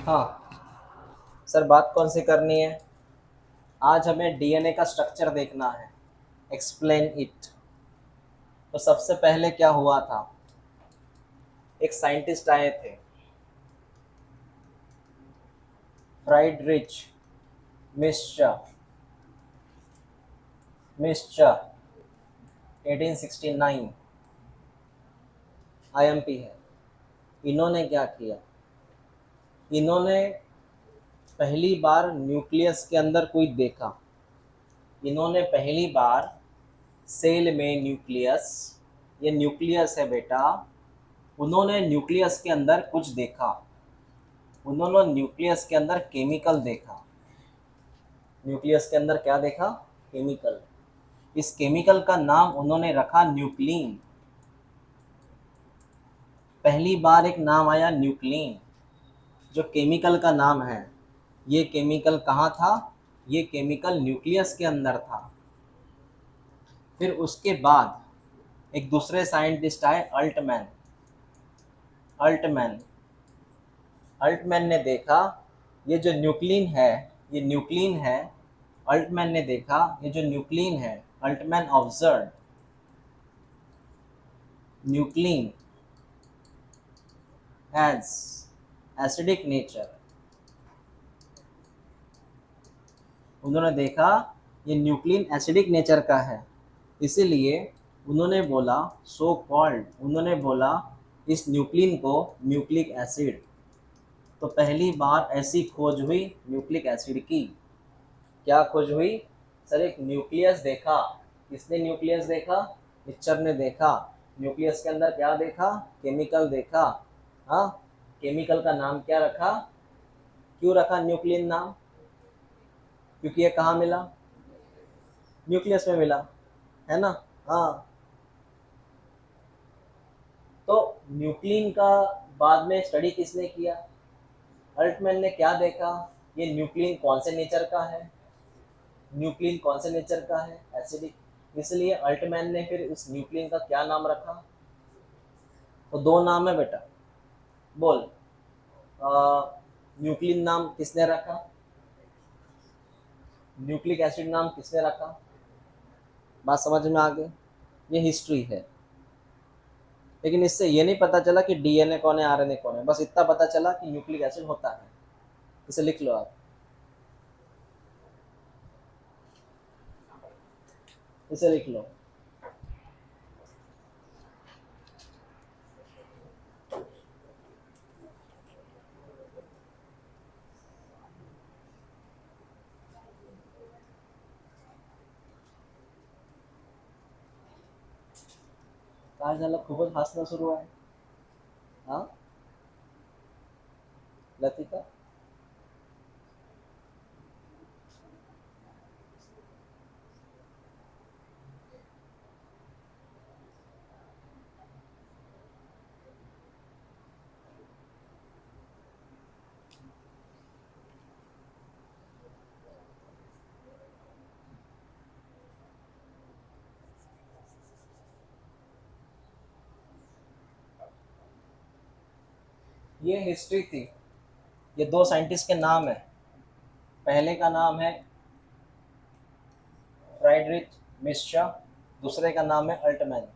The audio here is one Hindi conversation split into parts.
हाँ सर, बात कौन सी करनी है? आज हमें डीएनए का स्ट्रक्चर देखना है। Explain it. तो सबसे पहले क्या हुआ था, एक साइंटिस्ट आए थे, फ्राइडरिच मिस्चर। मिस्चर 1869 आईएमपी है। इन्होंने क्या किया, इन्होंने पहली बार न्यूक्लियस के अंदर कोई देखा। इन्होंने पहली बार सेल में न्यूक्लियस, ये न्यूक्लियस है बेटा, उन्होंने न्यूक्लियस के अंदर कुछ देखा। उन्होंने न्यूक्लियस के अंदर केमिकल देखा। न्यूक्लियस के अंदर क्या देखा? केमिकल। इस केमिकल का नाम उन्होंने रखा न्यूक्लिन। पहली बार एक नाम आया न्यूक्लिन, जो केमिकल का नाम है। ये केमिकल कहाँ था? ये केमिकल न्यूक्लियस के अंदर था। फिर उसके बाद एक दूसरे साइंटिस्ट आए, अल्टमैन। अल्टमैन अल्टमैन ने देखा ये जो न्यूक्लिन है, ये न्यूक्लिन है। अल्टमैन ने देखा ये जो न्यूक्लिन है, Altmann observe nuclein has acidic nature. उन्होंने देखा ये न्यूक्लिन एसिडिक नेचर का है, इसीलिए उन्होंने बोला, सो कॉल्ड, उन्होंने बोला इस न्यूक्लिन को न्यूक्लिक एसिड। तो पहली बार ऐसी खोज हुई न्यूक्लिक एसिड की। क्या खोज हुई? सर, एक न्यूक्लियस देखा। किसने न्यूक्लियस देखा? पिक्चर ने देखा। न्यूक्लियस के अंदर क्या देखा? केमिकल देखा। हाँ, केमिकल का नाम क्या रखा? क्यों रखा न्यूक्लियन नाम? क्योंकि ये कहाँ मिला? न्यूक्लियस में मिला, है ना? हाँ। तो न्यूक्लियन का बाद में स्टडी किसने किया? अल्टमैन ने क्या देखा? ये न्यूक्लियन कौन से नेचर का है? न्यूक्लियन कौन से नेचर का है? एसिडिक। इसलिए अल्टमैन ने फिर उस न्यूक्लियन का क्या नाम रखा? तो दो नाम है बेटा, बोल। न्यूक्लियन नाम किसने रखा? न्यूक्लिक एसिड नाम किसने रखा? बात समझ में आ गई? ये हिस्ट्री है। लेकिन इससे ये नहीं पता चला कि डीएनए कौन है, आरएनए कौन है। बस इतना पता चला कि न्यूक्लिक एसिड होता है। इसे लिख लो आप, इसे लिख लो। काय झालं, खूपच हसणं सुरू आहे? हा, लतिका? ये हिस्ट्री थी। ये दो साइंटिस्ट के नाम है। पहले का नाम है फ्राइडरिच मिस्चर, दूसरे का नाम है अल्टमैन।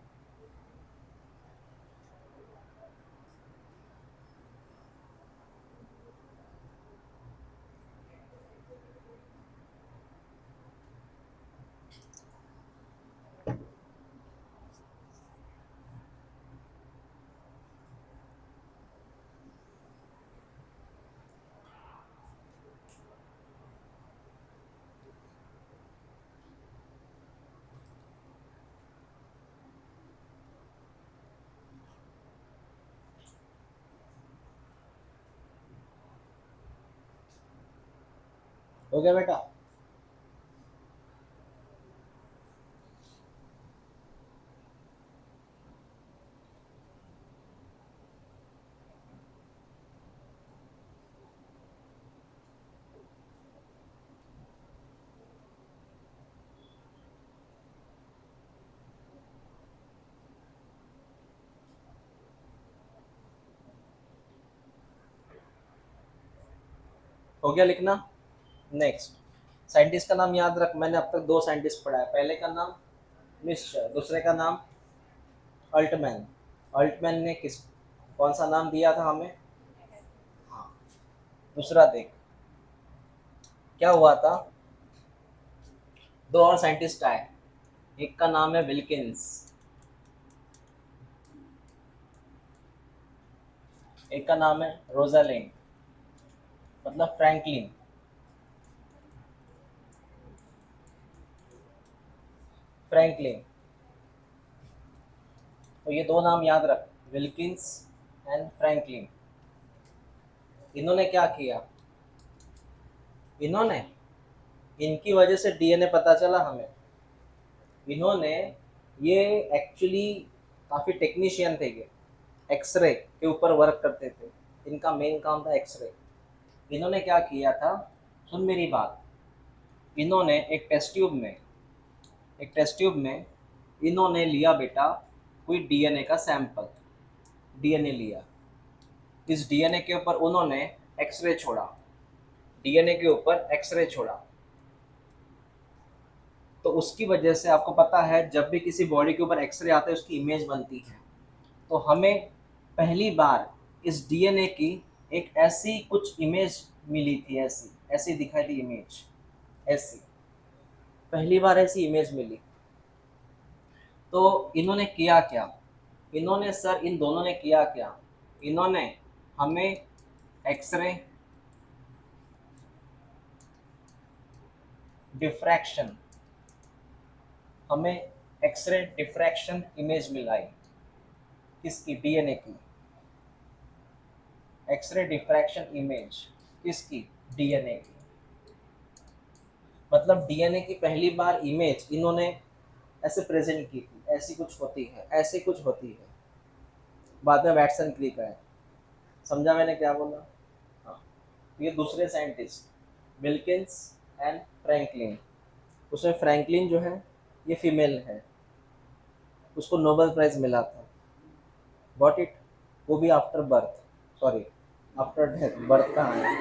हो गया बेटा? हो गया लिखना। नेक्स्ट, साइंटिस्ट का नाम याद रख, मैंने अब तक दो साइंटिस्ट पढ़ा है। पहले का नाम मिस्टर, दूसरे का नाम अल्टमैन। अल्टमैन ने किस कौन सा नाम दिया था हमें? हाँ। दूसरा देख क्या हुआ था, दो और साइंटिस्ट आए, एक का नाम है विल्किंस, एक का नाम है रोजालिंड, मतलब फ्रैंकलिन। फ्रैंकलिन, तो ये दो नाम याद रख, विल्किंस एंड फ्रैंकलिन। इन्होंने क्या किया, इन्होंने, इनकी वजह से डीएनए पता चला हमें। इन्होंने, ये एक्चुअली काफ़ी टेक्नीशियन थे, ये एक्सरे के ऊपर वर्क करते थे, इनका मेन काम था एक्सरे। इन्होंने क्या किया था, सुन मेरी बात, इन्होंने एक टेस्ट ट्यूब में इन्होंने लिया बेटा कोई डीएनए का सैंपल, डीएनए लिया। इस डीएनए के ऊपर उन्होंने एक्सरे छोड़ा, डीएनए के ऊपर एक्सरे छोड़ा। तो उसकी वजह से आपको पता है जब भी किसी बॉडी के ऊपर एक्सरे आता है उसकी इमेज बनती है। तो हमें पहली बार इस डीएनए की एक ऐसी कुछ इमेज मिली थी, ऐसी ऐसी दिखाई थी इमेज, ऐसी पहली बार ऐसी इमेज मिली। तो इन्होंने किया क्या, इन्होंने सर इन दोनों ने किया क्या, इन्होंने हमें एक्सरे डिफ्रैक्शन, हमें एक्सरे डिफ्रैक्शन इमेज मिलाई, किसकी, डीएनए की। एक्सरे डिफ्रैक्शन इमेज किसकी, डीएनए की। मतलब डीएनए की पहली बार इमेज इन्होंने ऐसे प्रेजेंट की थी, ऐसी कुछ होती है, ऐसी कुछ होती है। बाद में वैटसन क्रिक है, समझा मैंने क्या बोला? हाँ। ये दूसरे साइंटिस्ट विल्किंस एंड फ्रैंकलिन, उसमें फ्रैंकलिन जो है ये फीमेल है, उसको नोबेल प्राइज मिला था, गॉट इट, वो भी after birth, sorry after death, birth कहाँ है,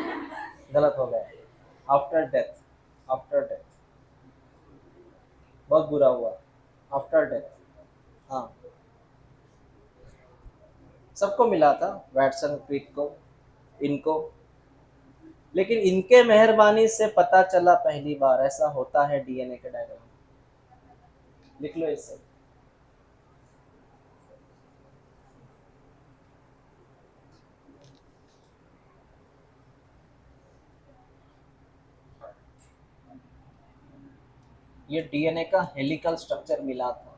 गलत हो गया, आफ्टर डेथ, आफ्टर डेथ, बहुत बुरा हुआ, आफ्टर डेथ। हाँ, सबको मिला था, वैटसन क्रिक को, इनको, लेकिन इनके मेहरबानी से पता चला पहली बार ऐसा होता है डीएनए के डायग्राम। लिख लो इसे। ये डीएनए का हेलिकल स्ट्रक्चर मिला था।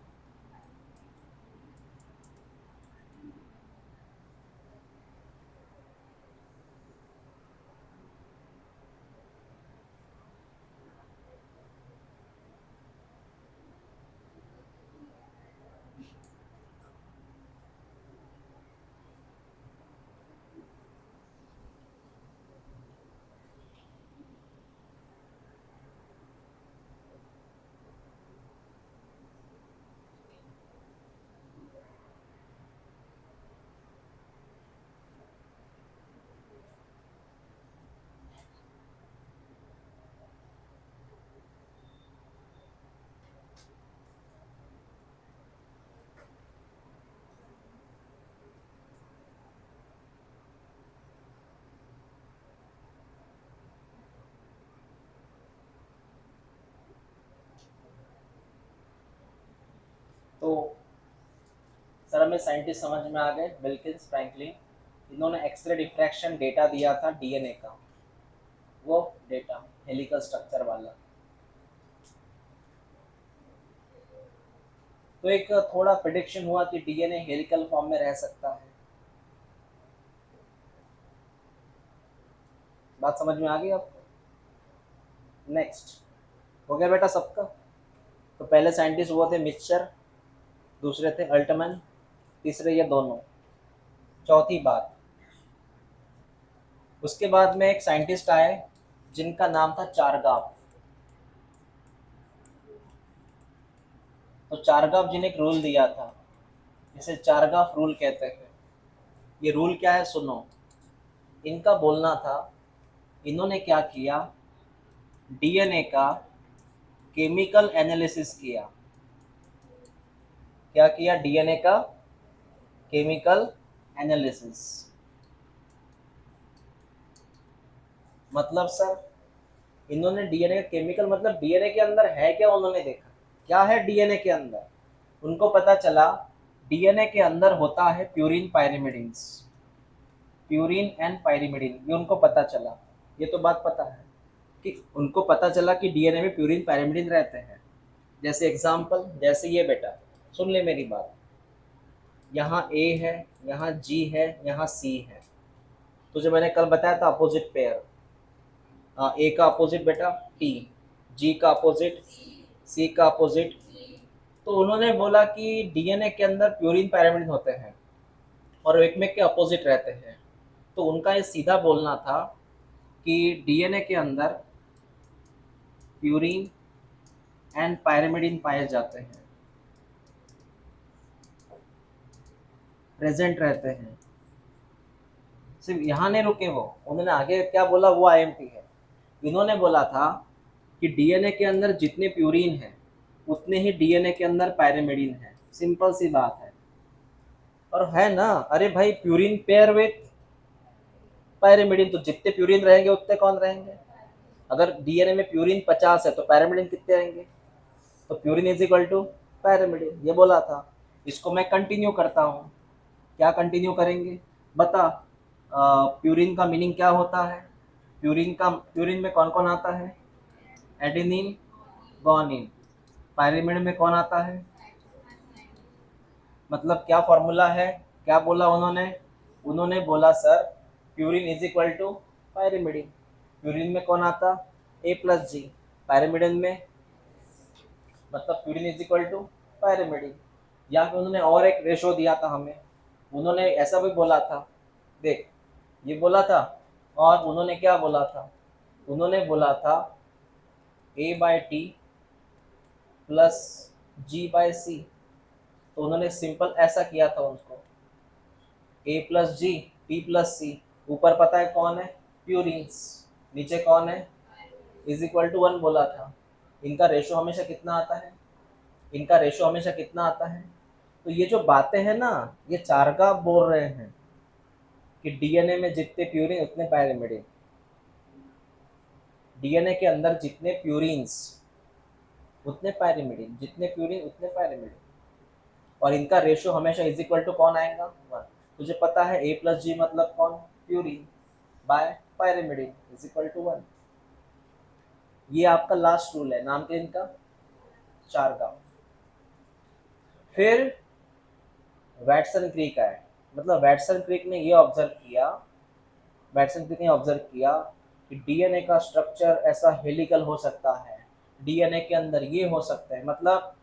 तो सर हमें साइंटिस्ट समझ में आ गए, विल्किंस, फ्रैंकलिन, इन्होंने एक्सरे डिफ्रैक्शन डेटा दिया था डीएनए का, वो डेटा हेलिकल स्ट्रक्चर वाला। तो एक थोड़ा प्रिडिक्शन हुआ कि डीएनए हेलिकल फॉर्म में रह सकता है। बात समझ में आ गई आपको? नेक्स्ट, हो गया बेटा सबका? तो पहले साइंटिस्ट वो थे मिक्सचर, दूसरे थे अल्टमैन, तीसरे ये दोनों। चौथी बात, उसके बाद में एक साइंटिस्ट आए जिनका नाम था चारगाफ। तो चारगाफ जी ने एक रूल दिया था, जिसे चारगाफ रूल कहते हैं। ये रूल क्या है सुनो, इनका बोलना था इन्होंने क्या किया, डीएनए का केमिकल एनालिसिस किया। क्या किया, डीएनए का केमिकल एनालिसिस। मतलब सर, इन्होंने डीएनए का केमिकल मतलब डीएनए के अंदर है क्या, उन्होंने देखा क्या है डीएनए के अंदर। उनको पता चला डीएनए के अंदर होता है purine pyrimidines, purine and pyrimidine, ये उनको पता चला। ये तो बात पता है कि उनको पता चला कि डीएनए में प्यूरिन पायरिमिडिन रहते हैं। जैसे एग्जांपल, जैसे ये बेटा, सुन ले मेरी बात, यहाँ ए है, यहाँ जी है, यहाँ सी है। तुझे मैंने कल बताया था अपोजिट पेयर, ए का अपोजिट बेटा टी, जी का अपोजिट सी का अपोजिट। तो उन्होंने बोला कि डीएनए के अंदर प्यूरिन पैरामिड होते हैं और एक में के अपोजिट रहते हैं। तो उनका ये सीधा बोलना था कि डीएनए के अंदर प्यूरिन एंड पायरिमिडिन पाए जाते हैं, प्रेजेंट रहते हैं। सिर्फ यहाँ नहीं रुके वो, उन्होंने आगे क्या बोला वो आईएमपी है। इन्होंने बोला था कि डीएनए के अंदर जितने प्यूरिन हैं उतने ही डीएनए के अंदर पायरिमिडिन है। सिंपल सी बात है। और है ना, अरे भाई प्यूरिन पेयर विथ पायरिमिडिन, तो जितने प्यूरिन रहेंगे उतने कौन रहेंगे। अगर डीएनए में प्यूरिन 50 है तो पायरिमिडिन कितने रहेंगे, तो purine is equal to pyrimidine, ये बोला था। इसको मैं कंटिन्यू करता हूँ। क्या कंटिन्यू करेंगे, बता। प्यूरिन का मीनिंग क्या होता है, प्यूरिन में कौन कौन आता है, एडेनिन गुआनिन। पायरिमिड में कौन आता है, मतलब क्या फॉर्मूला है, क्या बोला उन्होंने, उन्होंने बोला sir purine is equal to pyrimidine. Purine में कौन आता, ए प्लस जी, पायरिमिडिन में मतलब purine is equal to pyrimidine. या फिर उन्होंने और एक रेशो दिया था हमें, उन्होंने ऐसा भी बोला था, देख ये बोला था। और उन्होंने क्या बोला था, उन्होंने बोला था ए बाय टी प्लस जी बाय सी। तो उन्होंने सिंपल ऐसा किया था उनको, ए प्लस जी टी प्लस सी, ऊपर पता है कौन है प्यूरिन्स, नीचे कौन है, इज इक्वल टू 1 बोला था। इनका रेशो हमेशा कितना आता है, इनका रेशो हमेशा कितना आता है। तो ये जो बातें हैं ना, ये चारगा बोल रहे हैं कि डीएनए में जितने प्यूरिन उतने पायरिमिडिन, डीएनए के अंदर जितने प्यूरिन्स उतने पायरिमिडिन, जितने प्यूरिन उतने पायरिमिडिन। और इनका रेशियो हमेशा इज इक्वल टू कौन आएगा, 1। तुझे पता है ए प्लस जी मतलब कौन, purine by pyrimidine is equal to 1। ये आपका लास्ट रूल है, नाम के इनका चारगा। फिर वैटसन क्रिक आए, मतलब वैटसन क्रिक ने ये ऑब्जर्व किया, वैटसन क्रिक ने ऑब्जर्व किया कि डीएनए का स्ट्रक्चर ऐसा हेलिकल हो सकता है, डीएनए के अंदर ये हो सकता है। मतलब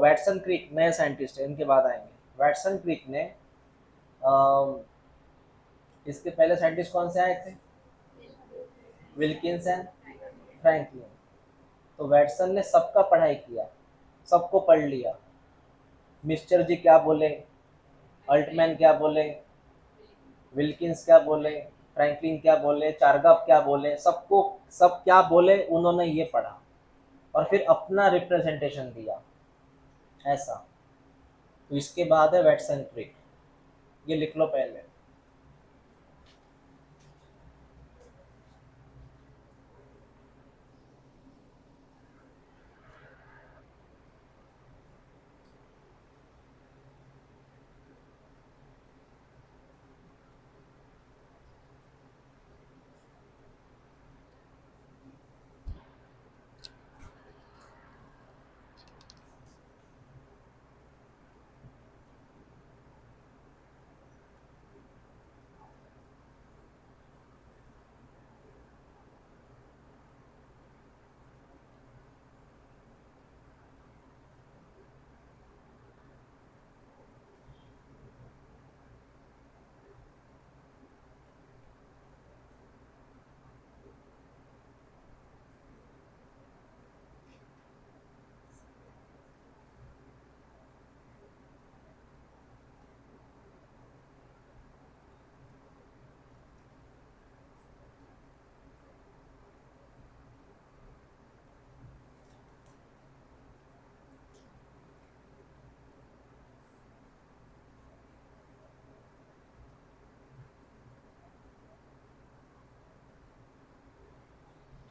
वैटसन क्रिक नए साइंटिस्ट है, इनके बाद आएंगे। वैटसन क्रिक ने इसके पहले साइंटिस्ट कौन से आए थे, विल्किंस एंड फ्रैंकलिन। तो वैटसन ने सबका पढ़ाई किया, सबको पढ़ लिया। मिस्टर जी क्या बोले, अल्टमैन क्या बोले, विल्किंस क्या बोले, फ्रैंकलिन क्या बोले, चार्गाफ क्या बोले, सबको सब क्या बोले उन्होंने ये पढ़ा और फिर अपना रिप्रेजेंटेशन दिया, ऐसा। तो इसके बाद है वैटसन क्रिक, ये लिख लो पहले।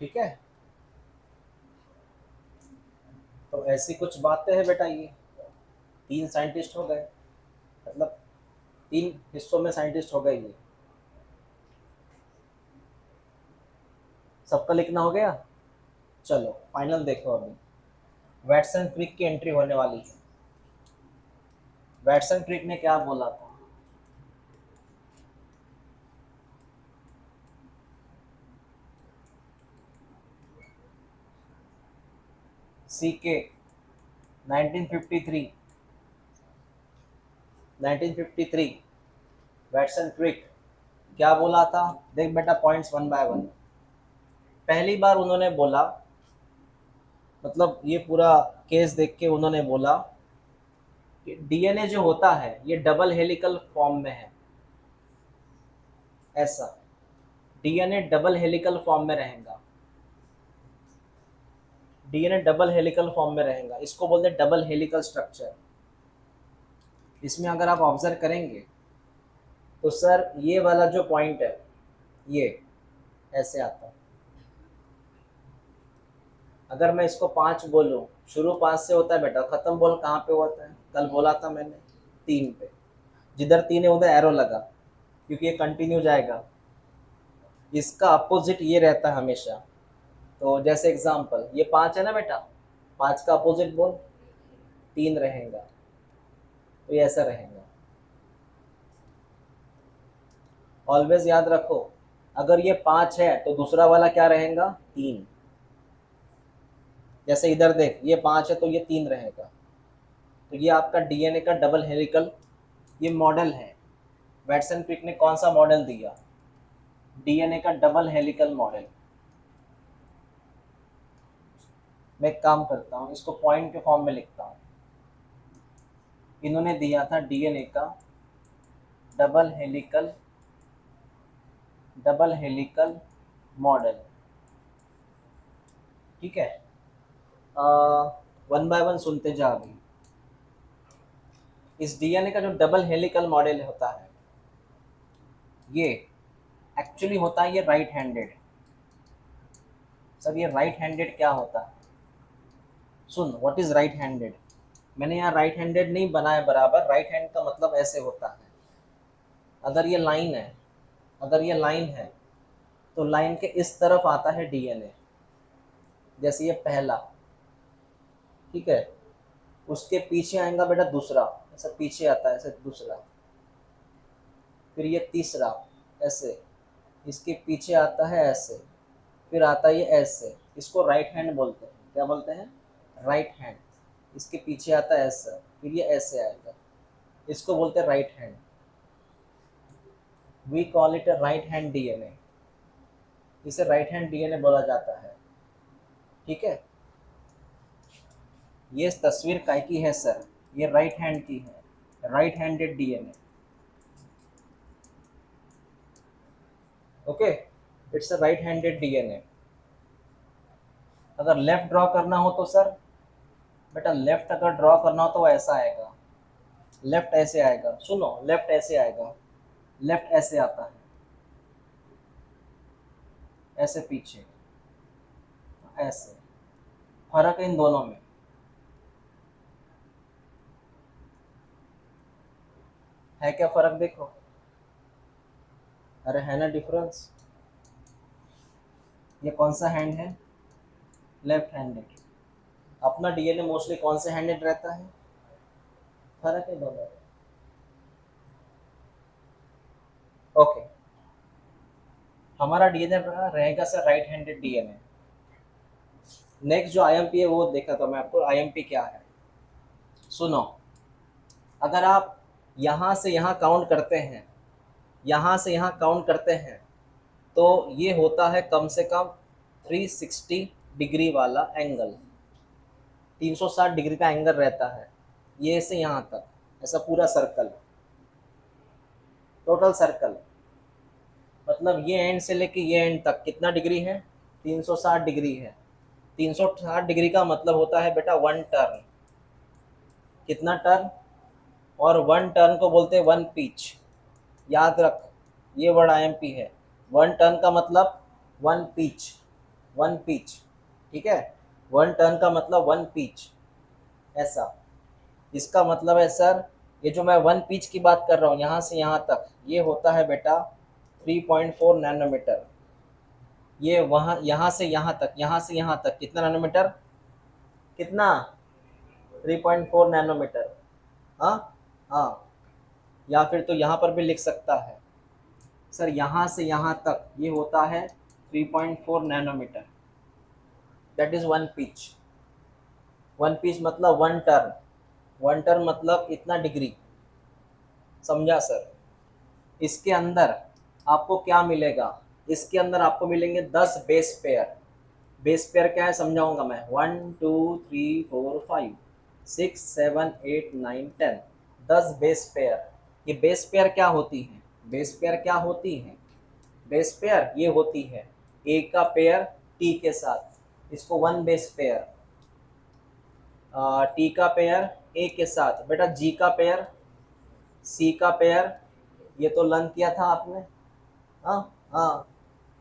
ठीक है, तो ऐसी कुछ बातें हैं बेटा। ये 3 साइंटिस्ट हो गए, मतलब 3 हिस्सों में साइंटिस्ट हो गए ये। सबका लिखना हो गया? चलो फाइनल देखो अभी। वैटसन क्रिक की एंट्री होने वाली है। वैटसन क्रिक ने क्या बोला था? सीके 1953, 1953 वैटसन क्रिक क्या बोला था? देख बेटा पॉइंट्स वन बाय वन। पहली बार उन्होंने बोला, मतलब ये पूरा केस देख के उन्होंने बोला कि डीएनए जो होता है ये डबल हेलिकल फॉर्म में है। ऐसा डीएनए डबल हेलिकल फॉर्म में रहेगा। डीएनए डबल हेलिकल फॉर्म में रहेगा, इसको बोलते हैं डबल हेलिकल स्ट्रक्चर। इसमें अगर आप ऑब्जर्व करेंगे तो सर ये वाला जो पॉइंट है ये ऐसे आता है। अगर मैं इसको 5 बोलूँ, शुरू 5 से होता है बेटा, खत्म बोल कहाँ पे होता है? कल बोला था मैंने 3 पे। जिधर 3 है उधर एरो लगा, क्योंकि ये कंटिन्यू जाएगा। इसका अपोजिट ये रहता है हमेशा। तो जैसे एग्जांपल ये 5 है ना बेटा, 5 का अपोजिट बोल 3 रहेगा, तो ये ऐसा रहेगा। ऑलवेज याद रखो, अगर ये 5 है तो दूसरा वाला क्या रहेगा? 3। जैसे इधर देख, ये 5 है तो ये 3 रहेगा। तो ये आपका डीएनए का डबल हेलिकल ये मॉडल है। वैटसन क्रिक ने कौन सा मॉडल दिया? डीएनए का डबल हेलिकल मॉडल। मैं एक काम करता हूँ, इसको पॉइंट के फॉर्म में लिखता हूँ। इन्होंने दिया था डीएनए का डबल हेलिकल मॉडल। ठीक है, वन बाय वन सुनते जा अभी। इस डीएनए का जो डबल हेलिकल मॉडल होता है ये एक्चुअली होता है ये राइट हैंडेड। सर ये राइट हैंडेड क्या होता है? सुन, व्हाट इज राइट हैंडेड। मैंने यहाँ राइट हैंडेड नहीं बनाया बराबर। राइट हैंड का मतलब ऐसे होता है, अगर ये लाइन है, अगर ये लाइन है तो लाइन के इस तरफ आता है डीएनए। जैसे ये पहला, ठीक है, उसके पीछे आएगा बेटा दूसरा, ऐसा पीछे आता है ऐसे दूसरा, फिर ये तीसरा ऐसे, इसके पीछे आता है ऐसे, फिर आता है ये ऐसे। इसको राइट हैंड बोलते हैं। क्या बोलते हैं? Right hand. इसके पीछे आता है ऐसा, फिर ये ऐसे आएगा, इसको बोलते हैं right hand. We call it right hand DNA. इसे राइट हैंड डीएनए बोला जाता है। ठीक है, ये तस्वीर काय की है सर? ये राइट हैंड की है, right handed DNA. Okay, it's a right handed DNA. अगर लेफ्ट ड्रॉ करना हो तो सर बेटा, लेफ्ट अगर ड्रॉ करना हो तो वो ऐसा आएगा। लेफ्ट ऐसे आएगा, सुनो, लेफ्ट ऐसे आएगा, लेफ्ट ऐसे आता है, ऐसे पीछे, ऐसे। फर्क है इन दोनों में। है क्या फर्क? देखो, अरे है ना डिफरेंस। ये कौन सा हैंड है? Left handed. अपना डीएनए मोस्टली कौन से हैंडेड रहता है? फर्क है दोनों में। ओके, हमारा डीएनए रहेगा sir right handed DNA. Next जो आईएमपी है वो देखा था मैं आपको। आईएमपी क्या है सुनो, अगर आप यहाँ से यहाँ काउंट करते हैं, यहाँ से यहाँ काउंट करते हैं, तो ये होता है कम से कम 360 डिग्री वाला एंगल। 360 डिग्री का एंगल रहता है ये से यहाँ तक, ऐसा पूरा सर्कल, टोटल सर्कल। मतलब ये एंड से लेके ये एंड तक कितना डिग्री है? 360 डिग्री है। 360 डिग्री का मतलब होता है बेटा 1 टर्न। कितना टर्न? और 1 टर्न को बोलते हैं 1 पिच। याद रख, ये वर्ड आईएमपी है। 1 टर्न का मतलब 1 पिच। वन पिच, ठीक है। वन टर्न का मतलब वन पिच, ऐसा। इसका मतलब है सर, ये जो मैं वन पिच की बात कर रहा हूँ यहाँ से यहाँ तक, ये होता है बेटा 3.4 नैनोमीटर। ये वहाँ यहाँ से यहाँ तक, यहाँ से यहाँ तक कितना नैनोमीटर, कितना 3.4 नैनोमीटर। हाँ, हाँ। या फिर तो यहाँ पर भी लिख सकता है सर, यहाँ से यहाँ तक ये होता है 3.4 nanometre, that is one pitch. One pitch मतलब वन टर्न, वन टर्न मतलब इतना डिग्री, समझा सर। इसके अंदर आपको क्या मिलेगा, इसके अंदर आपको मिलेंगे 10 बेस पेयर। बेस पेयर क्या है समझाऊंगा मैं, 1 2 3 4 5 6 7 8 9 10, 10 बेस पेयर। ये बेस पेयर क्या होती है, बेस पेयर क्या होती है, बेस पेयर ये होती है ए का पेयर टी के साथ, इसको वन बेस पेयर। टी का पेयर ए के साथ, बेटा जी का पेयर, सी का पेयर, ये तो लर्न किया था आपने। हाँ, हाँ।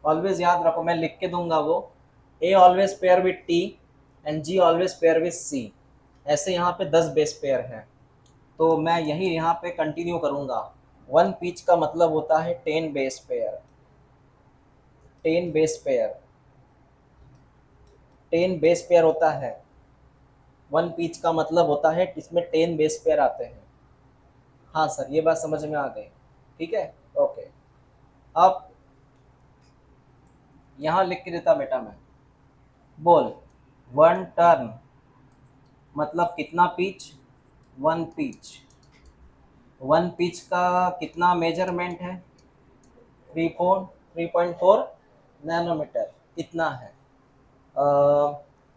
ऑलवेज याद रखो, मैं लिख के दूंगा वो, A always pair with T and G always pair with C. ऐसे यहाँ पे 10 बेस पेयर हैं, तो मैं यही यहाँ पे कंटिन्यू करूँगा। वन पिच का मतलब होता है 10 base pair, 10 base pair, 10 base pair होता है। वन पिच का मतलब होता है इसमें 10 बेस पेयर आते हैं। हाँ सर, ये बात समझ में आ गई, ठीक है, ओके। अब यहाँ लिख के देता बेटा मैं, बोल, वन टर्न मतलब कितना pitch, one pitch. One pitch का कितना मेजरमेंट है, 3.4 नैनोमीटर, इतना है।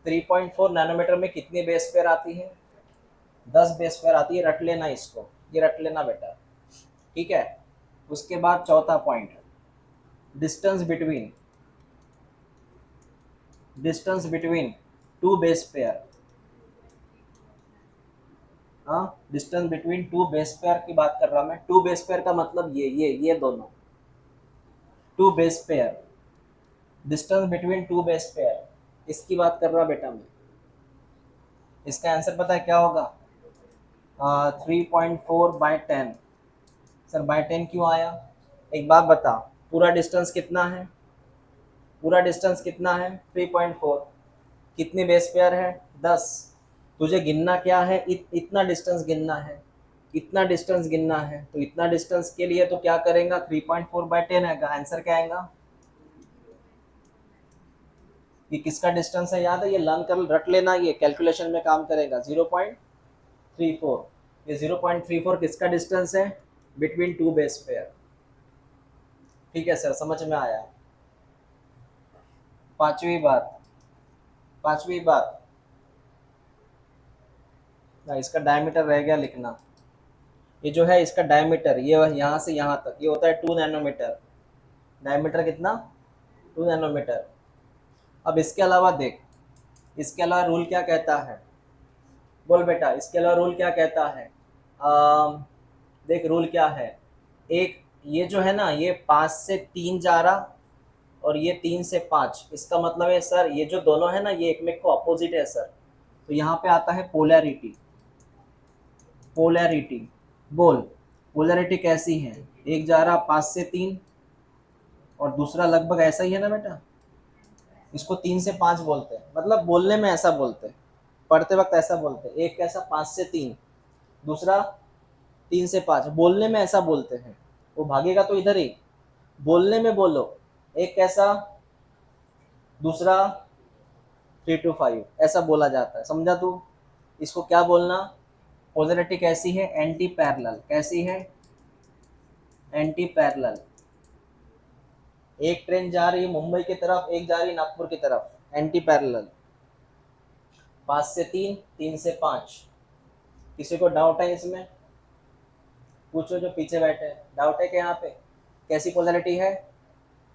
3.4 नैनोमीटर में कितनी बेस पेयर आती है, 10 बेस पेयर आती है, रट लेना इसको, ये रट लेना बेटा, ठीक है। उसके बाद चौथा point, distance between, distance between two base pair. हाँ, distance between two base pair की बात कर रहा मैं। टू बेस पेयर का मतलब ये दोनों, two base pair, distance between two base pair, इसकी बात कर रहा बेटा मैं। इसका आंसर पता है क्या होगा, 3.4/10। सर बाय 10 क्यों आया, एक बात बता, पूरा डिस्टेंस कितना है, पूरा डिस्टेंस कितना है 3.4, कितनी बेस पेयर है 10। तुझे गिनना क्या है, इतना डिस्टेंस गिनना है, इतना डिस्टेंस गिनना है, तो इतना डिस्टेंस के लिए तो क्या करेगा, 3.4/10 आएगा। आंसर क्या आएगा, ये किसका डिस्टेंस है याद है, ये लर्न कर रट लेना, ये कैलकुलेशन में काम करेगा। 0.34, ये 0.34 किसका डिस्टेंस है, बिटवीन टू बेस पेयर। ठीक है सर, समझ में आया। पांचवी बात, पांचवी बात ना, इसका डायमीटर रह गया लिखना। ये जो है इसका डायमीटर, ये यहाँ से यहाँ तक ये होता है 2 नैनोमीटर। डायमीटर कितना, 2 नैनोमीटर। अब इसके अलावा देख, इसके अलावा रूल क्या कहता है, बोल बेटा, इसके अलावा रूल क्या कहता है। देख रूल क्या है, एक ये जो है ना, ये 5 से 3 जा रहा और ये 3 से 5, इसका मतलब है सर ये जो दोनों है ना, ये एक में को अपोजिट है सर। तो यहाँ पे आता है पोलैरिटी, पोलैरिटी। बोल, पोलैरिटी कैसी है, एक जा रहा 5 से 3 और दूसरा लगभग ऐसा ही है ना बेटा। इसको 3 से 5 बोलते हैं, मतलब बोलने में ऐसा बोलते हैं, पढ़ते वक्त ऐसा बोलते हैं। एक कैसा 5 से 3, दूसरा 3 से 5, बोलने में ऐसा बोलते हैं। वो भागेगा तो इधर ही, बोलने में बोलो। एक कैसा, दूसरा 3 to 5, ऐसा बोला जाता है, समझा तू। इसको क्या बोलना, पोलैरिटी कैसी है, एंटी पैरेलल। कैसी है, एंटी पैरेलल। एक ट्रेन जा रही है मुंबई की तरफ, एक जा रही है नागपुर की तरफ, एंटी पैरेलल। 5 से 3, 3 से 5। किसी को डाउट है इसमें, पूछो जो पीछे बैठे हैं। डाउट है कि यहाँ पे कैसी पोलैरिटी है,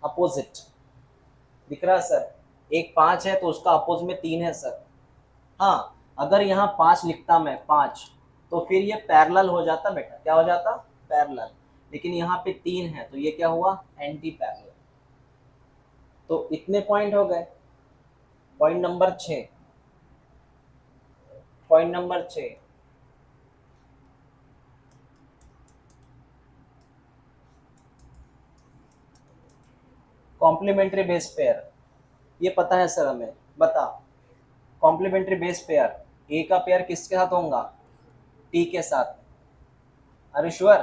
अपोजिट। दिख रहा है सर, एक 5 है तो उसका अपोज में 3 है सर। हाँ, अगर यहाँ 5 लिखता मैं, 5, तो फिर ये पैरेलल हो जाता बेटा, क्या हो जाता, पैरेलल। लेकिन यहाँ पे 3 है तो ये क्या हुआ, एंटी पैरेलल। तो इतने पॉइंट हो गए। Point number 6, point number 6, complementary base pair. ये पता है सर हमें, बता। कॉम्प्लीमेंट्री बेस पेयर, ए का पेयर किसके साथ होगा? टी के साथ। अरे श्योर,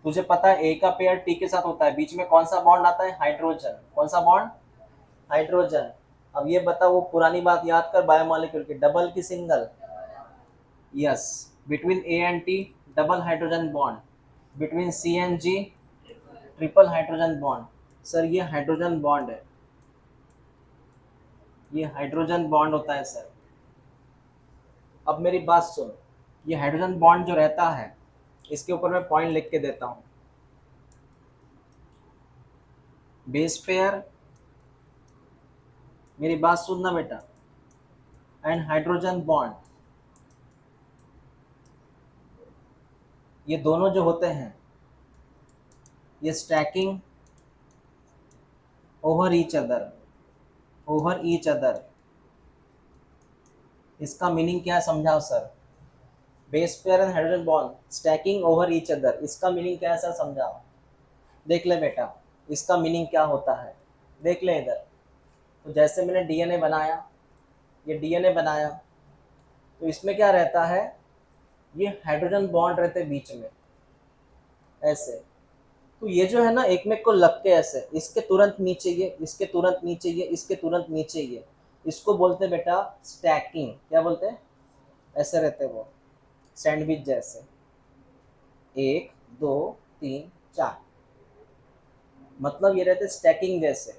तुझे पता है ए का पेयर टी के साथ होता है, बीच में कौन सा बॉन्ड आता है? हाइड्रोजन। कौन सा बॉन्ड? हाइड्रोजन। अब ये बता, वो पुरानी बात याद कर, बायोमोलिक्यूल की, डबल की single? Yes, between A and T double hydrogen bond, between C and G triple hydrogen bond. Sir ये हाइड्रोजन बॉन्ड है, ये हाइड्रोजन बॉन्ड होता है सर। अब मेरी बात सुन, ये हाइड्रोजन बॉन्ड जो रहता है, इसके ऊपर मैं पॉइंट लिख के देता हूँ। बेस पेयर, मेरी बात सुनना बेटा, एंड हाइड्रोजन बॉन्ड, ये दोनों जो होते हैं, ये stacking over each other, over each other. इसका मीनिंग क्या है समझाओ sir? Base pair and hydrogen bond stacking over each other, इसका मीनिंग क्या है सर समझाओ? देख ले बेटा, इसका मीनिंग क्या होता है, देख ले इधर। तो जैसे मैंने डीएनए बनाया, ये डीएनए बनाया, तो इसमें क्या रहता है? ये हाइड्रोजन बॉन्ड रहते हैं बीच में, ऐसे। तो ये जो है ना, एक में को लग के ऐसे, इसके तुरंत नीचे ये, इसके तुरंत नीचे ये, इसके तुरंत नीचे ये, इसको बोलते हैं बेटा स्टैकिंग। क्या बोलते हैं? ऐसे रहते हैं वो, सैंडविच जैसे, एक, दो, तीन, चार। मतलब ये रहते स्टैकिंग जैसे,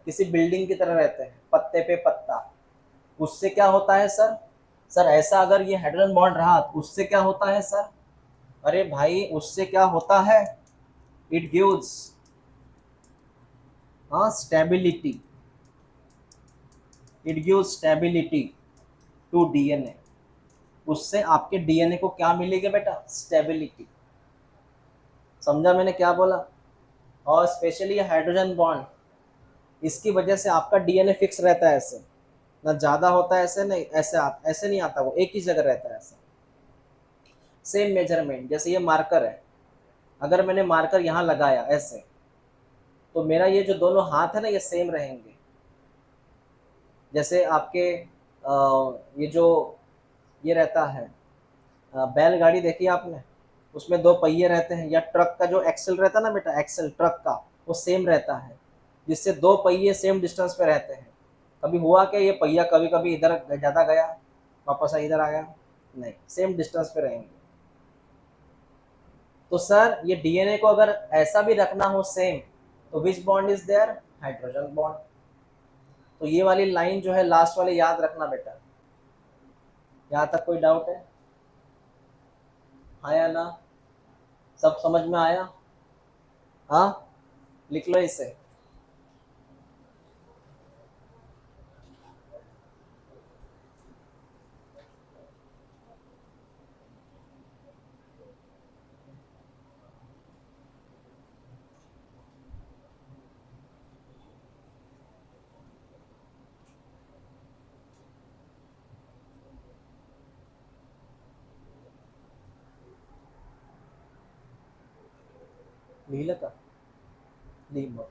किसी बिल्डिंग की तरह रहते हैं, पत्ते पे पत्ता। उससे क्या होता है सर? सर ऐसा अगर ये हाइड्रोजन बॉन्ड रहा तो उससे क्या होता है सर? अरे भाई, उससे क्या होता है? इट गिव्स, हाँ, stability. It gives stability to DNA. उससे आपके डीएनए को क्या मिलेगा बेटा? स्टेबिलिटी। समझा मैंने क्या बोला? और स्पेशली हाइड्रोजन बॉन्ड, इसकी वजह से आपका डीएनए फिक्स रहता है ऐसे, ना ज़्यादा होता है ऐसे, नहीं ऐसे ऐसे नहीं आता, वो एक ही जगह रहता है ऐसे। सेम मेजरमेंट, जैसे ये मार्कर है, अगर मैंने मार्कर यहाँ लगाया ऐसे, तो मेरा ये जो दोनों हाथ है ना, ये सेम रहेंगे। जैसे आपके ये जो ये रहता है, बैलगाड़ी देखी आपने, उसमें दो पहिए रहते हैं, या ट्रक का जो एक्सल रहता है ना बेटा, एक्सल ट्रक का, वो सेम रहता है, जिससे दो पहिए सेम डिस्टेंस पे रहते हैं। कभी हुआ क्या, ये पहिया कभी कभी इधर ज़्यादा गया, वापस इधर आया? नहीं, सेम डिस्टेंस पे रहेंगे। तो सर ये डीएनए को अगर ऐसा भी रखना हो सेम, तो which bond is there? Hydrogen bond. तो ये वाली लाइन जो है लास्ट वाले याद रखना बेटा। यहाँ तक कोई डाउट है? आया ना? सब समझ में आया? हाँ, लिख लो इसे। लिहिलं का? लिह मग.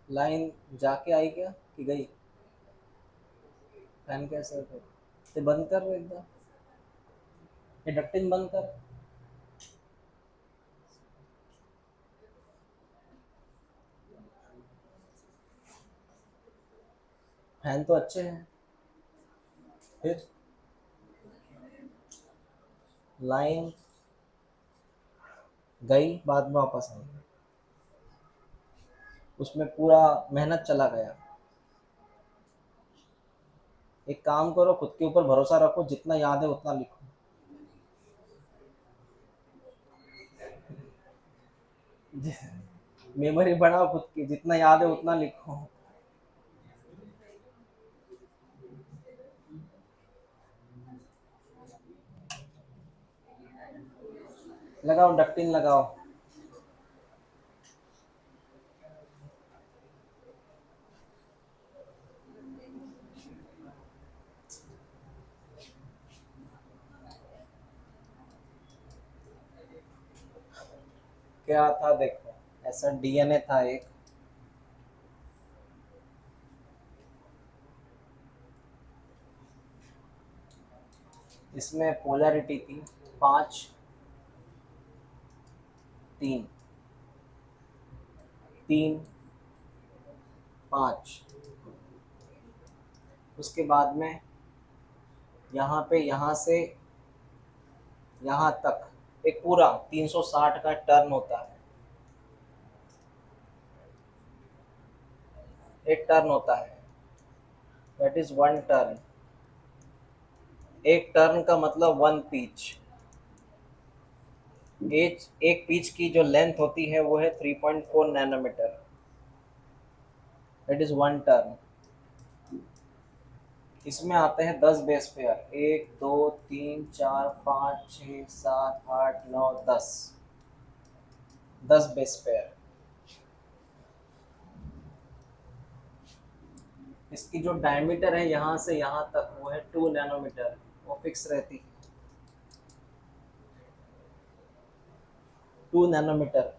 लाइन जाके आई क्या कि गई? फैन कैसे होते? ते बंद कर एकदा, हे डक्टिंग बंद कर. फैन तो अच्छे हैं, फिर लाइन गई, बाद में वापस आई, उसमें पूरा मेहनत चला गया। एक काम करो, खुद के ऊपर भरोसा रखो, जितना याद है उतना लिखो। मेमोरी बढ़ाओ खुद की, जितना याद है उतना लिखो। लगाओ, डक्टिन लगाओ। क्या था देखो, ऐसा डीएनए था एक, इसमें पोलैरिटी थी 5, 3, 3, 5। उसके बाद में यहाँ पे, यहाँ से यहाँ तक एक पूरा 360 का टर्न होता है, एक टर्न होता है, दैट इज वन टर्न। एक टर्न का मतलब वन पीच। एक पीच की जो लेंथ होती है वो है 3.4 nanometre, that is one turn. इसमें आते हैं 10 बेस पेयर, 1 2 3 4 5 6 7 8 9 10, 10 बेस पेयर। इसकी जो डायमीटर है यहाँ से यहाँ तक वो है 2 नैनोमीटर, वो फिक्स रहती है, 2 नैनोमीटर।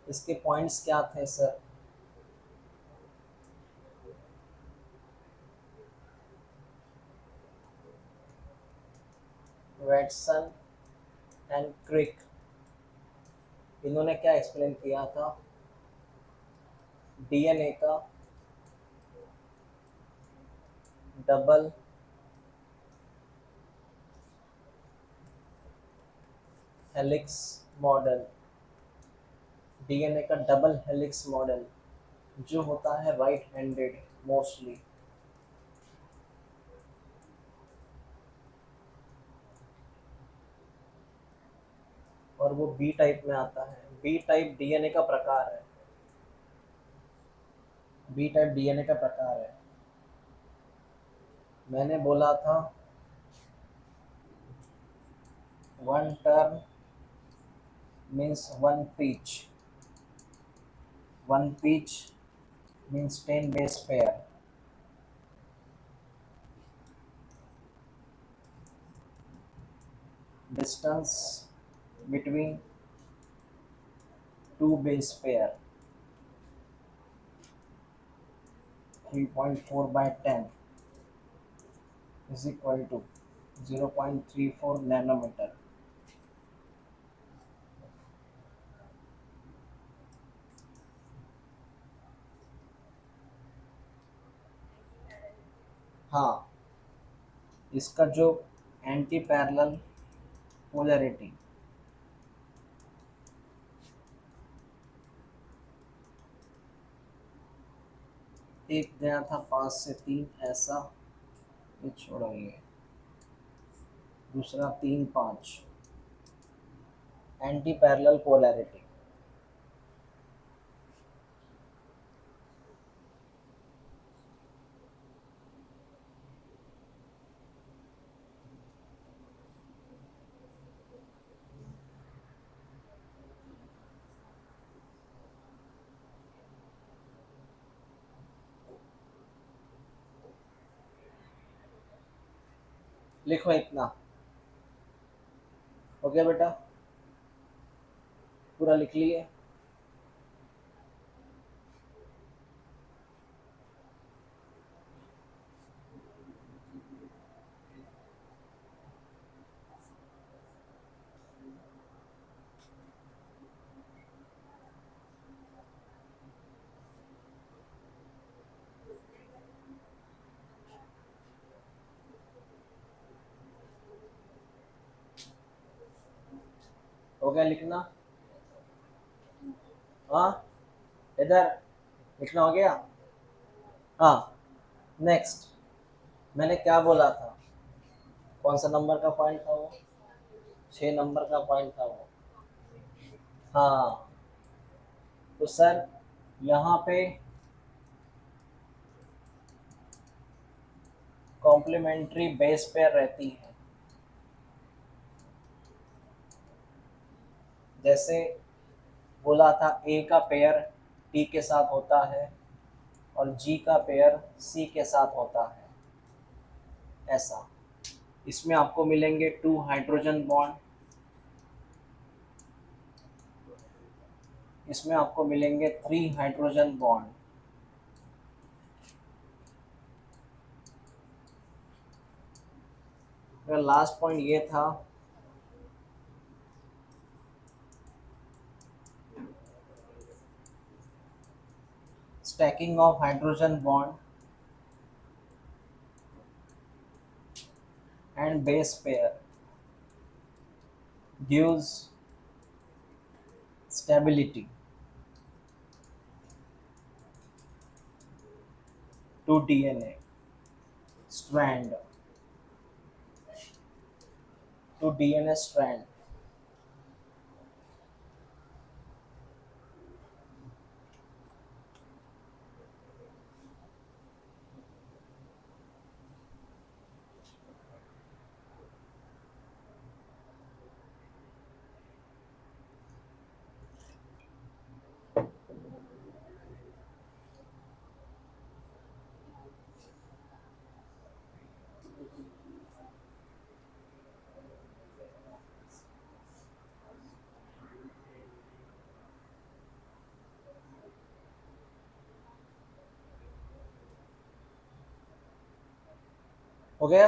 इसके पॉइंट्स क्या थे सर? वेटसन एंड क्रिक, इन्होंने क्या एक्सप्लेन किया था? डीएनए का डबल हेलिक्स मॉडल, डीएनए का डबल हेलिक्स मॉडल जो होता है राइट हैंडेड मोस्टली, और वो बी टाइप में आता है। बी टाइप डीएनए का प्रकार है, बी टाइप डीएनए का प्रकार है। मैंने बोला था one turn means one pitch, one pitch means 10 base pair. Distance between two base pair 3.4/10 is equal to 0.34 nanometre. हाँ, इसका जो एंटी पैरेलल पोलैरिटी, एक गया था 5 से 3 ऐसा, ये छोड़ो, ये दूसरा 3 5, एंटी पैरेलल पोलैरिटी। लिखो इतना, हो गया बेटा? पूरा लिख लिए? हो गया लिखना? हाँ, इधर लिखना हो गया? हाँ, नेक्स्ट मैंने क्या बोला था, कौन सा नंबर का पॉइंट था वो, 6 नंबर का पॉइंट था वो। हाँ, तो सर यहाँ पे कॉम्प्लीमेंट्री बेस पेयर रहती है। जैसे बोला था ए का पेयर टी के साथ होता है और जी का पेयर सी के साथ होता है, ऐसा। इसमें आपको मिलेंगे 2 हाइड्रोजन बॉन्ड, इसमें आपको मिलेंगे 3 हाइड्रोजन बॉन्ड। मेरा लास्ट पॉइंट ये था, stacking of hydrogen bond and base pair gives stability to DNA strand, to DNA strand। हो गया?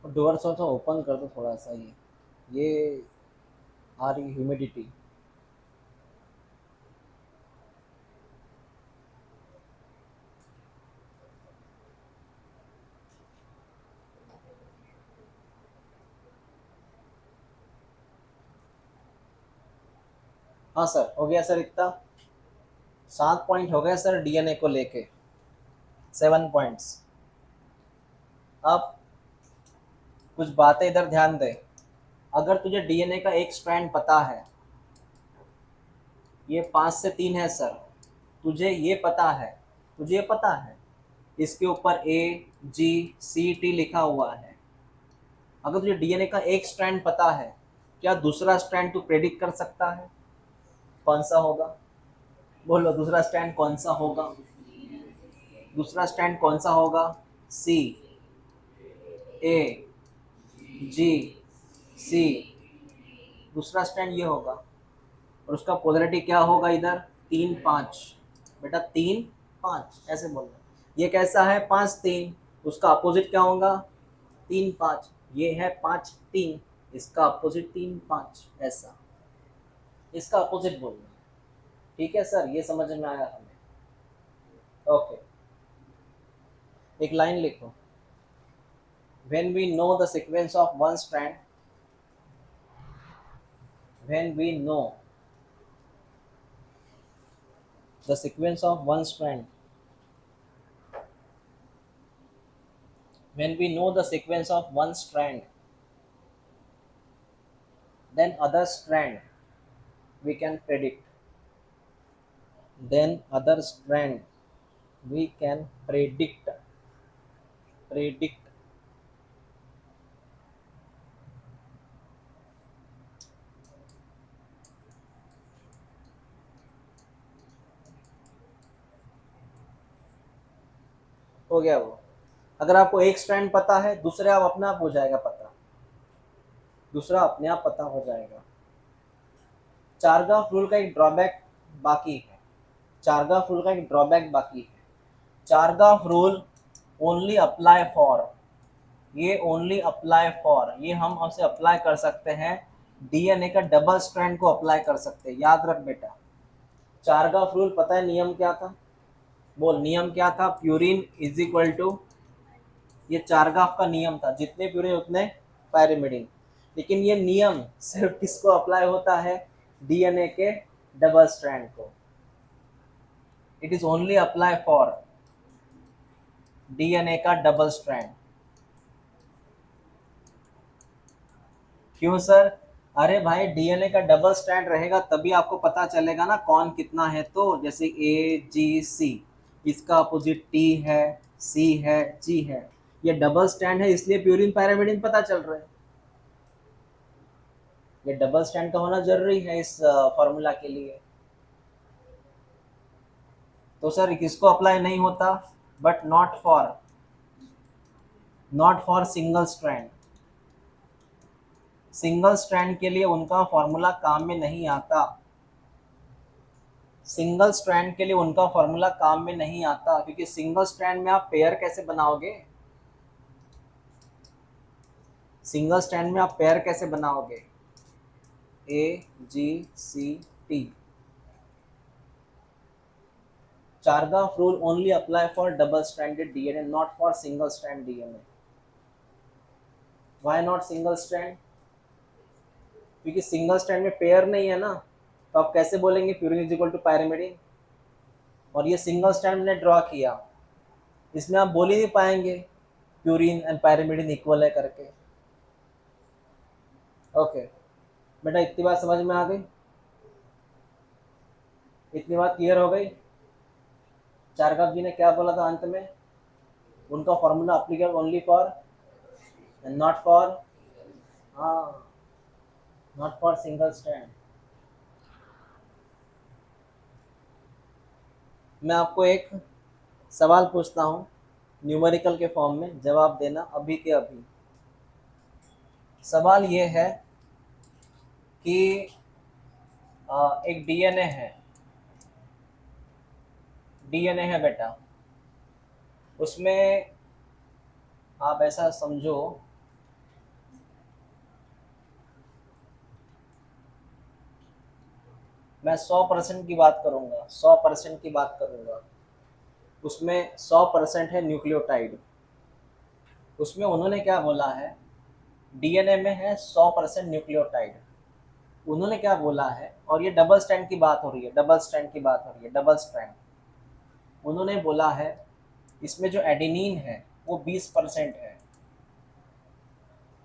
डोर थोड़ा सा ओपन कर दो थोड़ा सा, ये आ रही ह्यूमिडिटी। हाँ सर, हो गया सर इतना। 7 पॉइंट हो गए सर डीएनए को लेके, 7 पॉइंट्स। अब कुछ बातें इधर ध्यान दे। अगर तुझे डीएनए का एक स्ट्रैंड पता है, ये 5 से 3 है सर, तुझे ये पता है, तुझे ये पता है इसके ऊपर ए जी सी टी लिखा हुआ है। अगर तुझे डीएनए का एक स्ट्रैंड पता है, क्या दूसरा स्ट्रैंड तू प्रेडिक्ट कर सकता है? कौन सा होगा? बोलो, दूसरा स्ट्रैंड कौन सा होगा? दूसरा स्ट्रैंड कौन सा होगा? सी, ए, जी, सी। दूसरा स्ट्रैंड ये होगा और उसका पोलरिटी क्या होगा इधर? 3 5। बेटा 3 5 ऐसे बोलना। ये कैसा है? 5 3। उसका अपोजिट क्या होगा? 3 5। ये है 5 3, इसका अपोजिट 3 5, ऐसा। इसका अपोजिट बोलना। ठीक है सर, ये समझ में आया हमें? ओके, एक लाइन लिखो। when we know the sequence of one strand when we know the sequence of one strand when we know the sequence of one strand, then other strand we can predict, then other strand we can predict। हो गया वो। अगर आपको एक स्ट्रैंड पता है, दूसरे आप अपने आप हो जाएगा पता, दूसरा अपने आप पता हो जाएगा। चारगाफ रूल का एक ड्रॉबैक बाकी है, चारगाफ रूल का एक ड्रॉबैक बाकी है। चारगाफ रूल ओनली अप्लाई फॉर, ये ओनली अप्लाई फॉर, ये हम हमसे अप्लाई कर सकते हैं डीएनए का डबल स्ट्रैंड को अप्लाई कर सकते हैं। याद रख बेटा, चारगाफ रूल पता है नियम क्या था? बोल, नियम क्या था? प्यूरिन इज इक्वल टू, ये चारगाफ का नियम था, जितने प्यूरिन उतने पायरिमिडिन। लेकिन ये नियम सिर्फ किसको अप्लाई होता है? डीएनए के डबल स्ट्रैंड को। It is only apply for DNA का डबल स्ट्रैंड। क्यों सर? अरे भाई, डीएनए का डबल स्ट्रैंड रहेगा तभी आपको पता चलेगा ना कौन कितना है। तो जैसे ए जी सी, इसका अपोजिट टी है, सी है, जी है। ये डबल स्ट्रैंड है इसलिए प्यूरिन पैरामिडिन पता चल रहा है। ये डबल स्ट्रैंड का होना जरूरी है इस फॉर्मूला के लिए। तो सर किसको अप्लाई नहीं होता? But not for single strand. Single strand के लिए उनका फॉर्मूला काम में नहीं आता। सिंगल स्ट्रैंड के लिए उनका फॉर्मूला काम में नहीं आता, क्योंकि सिंगल स्ट्रैंड में आप पेयर कैसे बनाओगे? सिंगल स्ट्रैंड में आप पेयर कैसे बनाओगे? A G C T. Chargaff rule only apply for double stranded DNA, not for single strand DNA. Why not single strand? क्योंकि सिंगल स्ट्रैंड में पेयर नहीं है ना, तो आप कैसे बोलेंगे purine is equal to pyrimidine? और ये सिंगल स्ट्रैंड मैंने ड्रॉ किया, इसमें आप बोल ही नहीं पाएंगे प्यूरिन एंड पायरिमिडिन इक्वल है करके। ओके बेटा, इतनी बात समझ में आ गई? इतनी बात क्लियर हो गई? चारगाफ जी ने क्या बोला था अंत में? उनका formula applicable only for and not for, हाँ, नॉट फॉर सिंगल स्ट्रैंड। मैं आपको एक सवाल पूछता हूँ न्यूमेरिकल के फॉर्म में, जवाब देना अभी के अभी। सवाल ये है कि एक डीएनए है, डीएनए है बेटा, उसमें आप ऐसा समझो मैं 100% की बात करूंगा, 100% की बात करूंगा। उसमें 100% है न्यूक्लियोटाइड। उसमें उन्होंने क्या बोला है? डीएनए में है 100% न्यूक्लियोटाइड। उन्होंने क्या बोला है? और ये डबल स्ट्रैंड की बात हो रही है, डबल स्ट्रैंड की बात हो रही है, डबल स्ट्रैंड। उन्होंने बोला है इसमें जो एडेनिन है वो 20% है।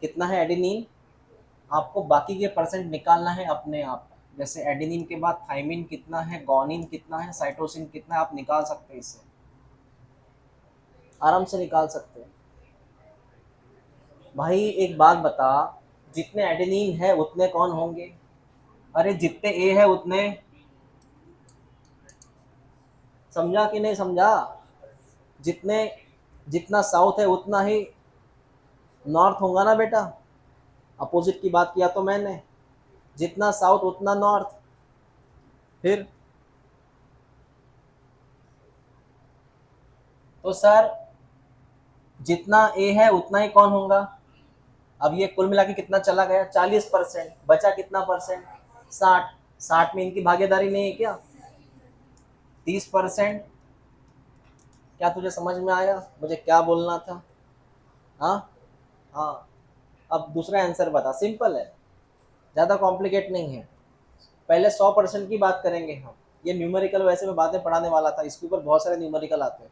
कितना है एडेनिन? आपको बाकी के परसेंट निकालना है अपने आप। जैसे एडेनिन के बाद थाइमिन कितना है, गोनिन कितना है, साइटोसिन कितना है, आप निकाल सकते हैं, इससे आराम से निकाल सकते हैं। भाई एक बात बता, जितने एडेनिन है उतने कौन होंगे? अरे जितने ए है उतने, समझा कि नहीं समझा? जितने, जितना साउथ है उतना ही नॉर्थ होगा ना बेटा। अपोजिट की बात किया तो मैंने, जितना साउथ उतना नॉर्थ। फिर तो सर जितना ए है उतना ही कौन होगा? अब ये कुल मिला के कितना चला गया? 40%। बचा कितना परसेंट? 60। 60 में इनकी भागीदारी नहीं है क्या? 30%। क्या तुझे समझ में आया मुझे क्या बोलना था? हाँ, हाँ। अब दूसरा आंसर बता, सिंपल है, ज़्यादा कॉम्प्लिकेट नहीं है। पहले 100% की बात करेंगे हम। ये न्यूमेरिकल वैसे मैं बातें पढ़ाने वाला था, इसके ऊपर बहुत सारे न्यूमेरिकल आते हैं।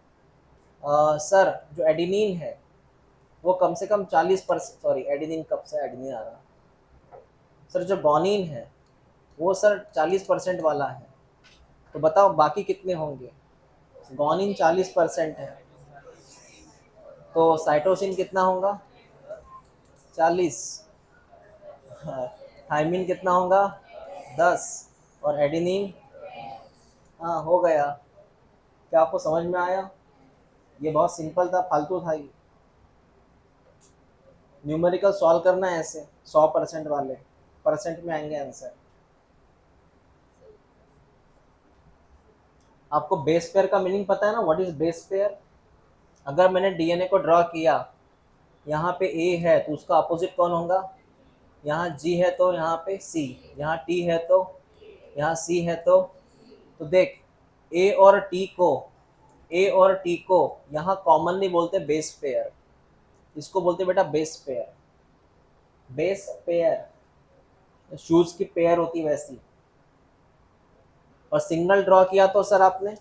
सर जो एडिनिन है वो कम से कम 40%, सॉरी एडिनिन कब से एडिनिन आ रहा, सर जो गोनिन है वो सर 40% वाला है। तो बताओ बाकी कितने होंगे? गोनिन 40% है, तो साइटोसिन कितना होगा? 40। थाइमिन कितना होगा? 10। और एडिनिन, हाँ हो गया। क्या आपको समझ में आया? ये बहुत सिंपल था, फालतू था ये। न्यूमेरिकल सॉल्व करना है ऐसे, 100% वाले, परसेंट में आएंगे आंसर। आपको बेस पेयर का मीनिंग पता है ना? What is base pair? अगर मैंने डीएनए को ड्रॉ किया, यहाँ पे ए है तो उसका अपोजिट कौन होगा? यहाँ जी है तो यहाँ पे सी, यहाँ टी है तो यहाँ सी है तो देख, ए और टी को, ए और टी को यहाँ कॉमनली बोलते बेस पेयर। इसको बोलते बेटा base pair. Base pair, shoes की पेयर होती वैसी। और सिंगल ड्रॉ किया तो सर आपने,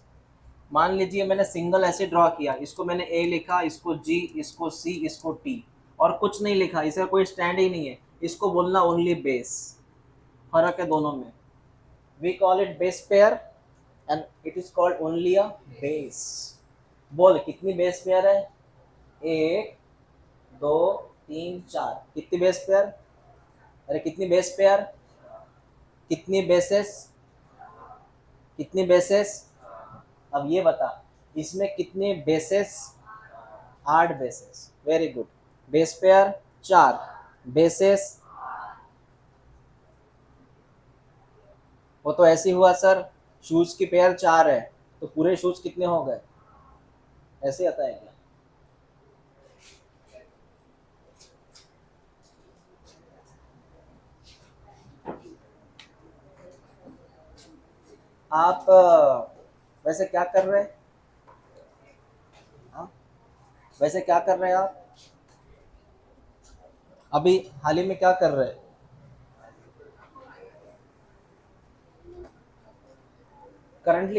मान लीजिए मैंने सिंगल ऐसे ड्रॉ किया, इसको मैंने ए लिखा, इसको जी, इसको सी, इसको टी, और कुछ नहीं लिखा, इसका कोई स्टैंड ही नहीं है, इसको बोलना ओनली बेस। फर्क है दोनों में। We call it base pair and it is called only a base. बोल कितनी बेस पेयर है? एक, दो, तीन, चार। कितनी बेस पेयर? अरे कितनी बेस पेयर? कितनी बेसेस? कितनी बेसेस? अब ये बता, इसमें कितने bases? 8 bases. Very good. Base pair 4, bases, वो तो ऐसे ही हुआ सर, शूज की पेयर 4 है तो पूरे शूज कितने हो गए? ऐसे आता है क्या? आप वैसे क्या कर रहे हैं? हाँ? वैसे क्या कर रहे हैं आप अभी हाल ही में, क्या कर रहे हैं करंटली?